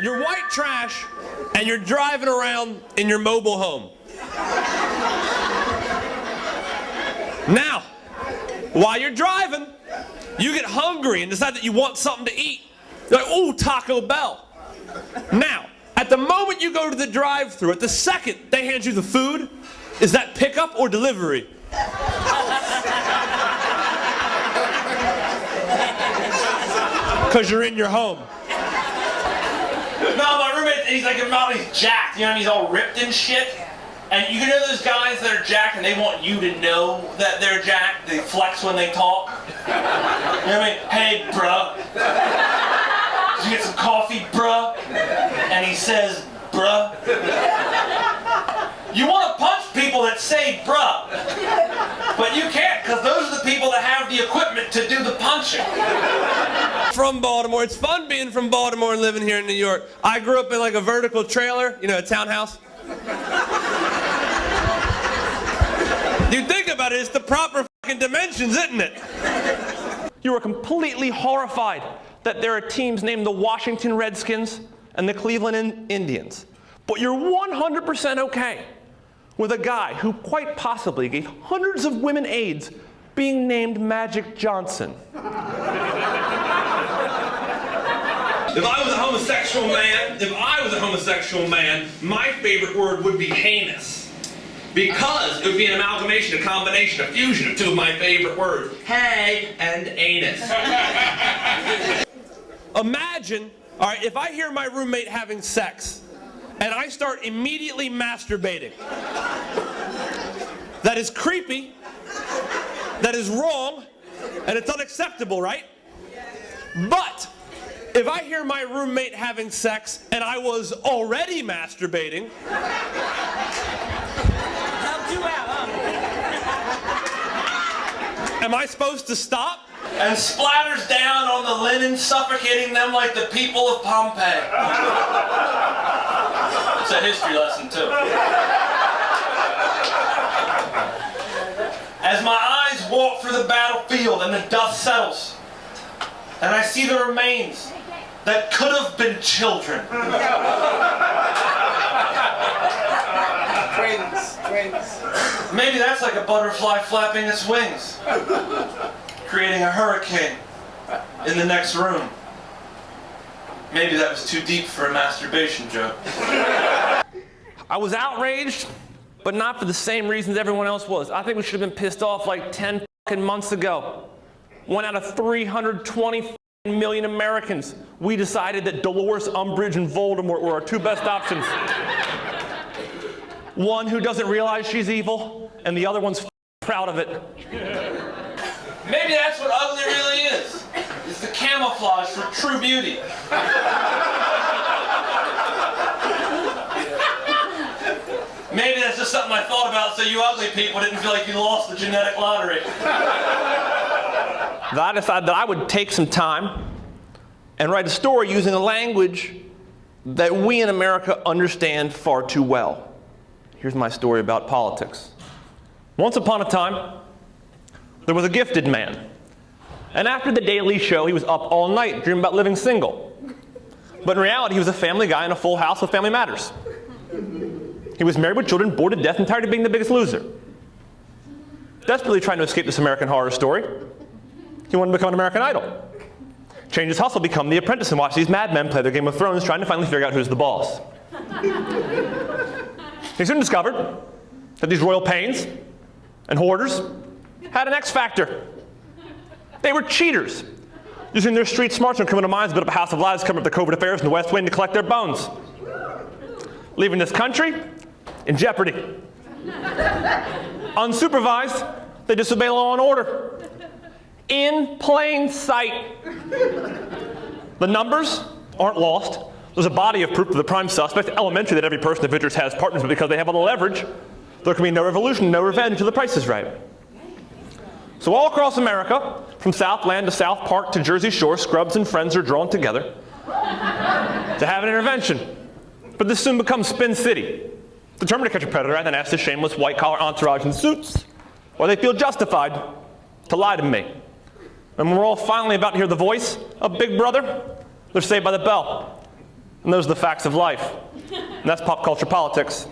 you're white trash, and you're driving around in your mobile home. Now, while you're driving, you get hungry and decide that you want something to eat. You're like, ooh, Taco Bell. Now, at the moment you go to the drive-thru, at the second they hand you the food, is that pickup or delivery? Because you're in your home. No, my roommate, he's like, he's jacked, you know, and he's all ripped and shit. And you know those guys that are jacked and they want you to know that they're jacked? They flex when they talk. You know what I mean? Hey, bruh. Did you get some coffee, bruh? And he says, bruh. You want to punch people that say bruh. But you can't, because those are the people that have the equipment to do the punching. From Baltimore. It's fun being from Baltimore and living here in New York. I grew up in like a vertical trailer, you know, a townhouse. You think about it, it's the proper fucking dimensions, isn't it? You are completely horrified that there are teams named the Washington Redskins and the Cleveland Indians. But you're 100% okay with a guy who quite possibly gave hundreds of women AIDS being named Magic Johnson. If I was a homosexual man, my favorite word would be heinous. Because it would be an amalgamation, a combination, a fusion of two of my favorite words. Hey and anus. Imagine, all right, if I hear my roommate having sex and I start immediately masturbating. That is creepy, that is wrong, and it's unacceptable, right? But if I hear my roommate having sex and I was already masturbating, am I supposed to stop? And splatters down on the linen, suffocating them like the people of Pompeii. It's a history lesson, too. As my eyes walk through the battlefield and the dust settles, and I see the remains that could have been children. Twins. Maybe that's like a butterfly flapping its wings, creating a hurricane in the next room. Maybe that was too deep for a masturbation joke. I was outraged, but not for the same reasons everyone else was. I think we should have been pissed off like 10 fucking months ago. 1 out of 320 million Americans, we decided that Dolores Umbridge and Voldemort were our two best options. One who doesn't realize she's evil, and the other one's proud of it. Maybe that's what ugly really is. It's the camouflage for true beauty. Maybe that's just something I thought about so you ugly people didn't feel like you lost the genetic lottery. I decided that I would take some time and write a story using a language that we in America understand far too well. Here's my story about politics. Once upon a time, there was a gifted man. And after the Daily Show, he was up all night dreaming about living single. But in reality, he was a family guy in a full house with Family Matters. He was married with children, bored to death, and tired of being the biggest loser. Desperately trying to escape this American horror story, he wanted to become an American Idol. Change his hustle, become the apprentice, and watch these madmen play their Game of Thrones, trying to finally figure out who's the boss. He soon discovered that these royal pains and hoarders had an X factor. They were cheaters, using their street smarts and criminal minds to build up a house of lies, cover up their covert affairs in the West Wing to collect their bones. Leaving this country in jeopardy. Unsupervised, they disobey law and order. In plain sight. The numbers aren't lost. There's a body of proof of the prime suspect, elementary that every person of interest has partners, but because they have all the leverage, there can be no revolution, no revenge until the price is right. So all across America, from Southland to South Park to Jersey Shore, scrubs and friends are drawn together to have an intervention. But this soon becomes Spin City, determined to catch a predator and then ask the shameless white-collar entourage in suits why they feel justified to lie to me. And when we're all finally about to hear the voice of Big Brother, they're saved by the bell. And those are the facts of life. And that's pop culture politics.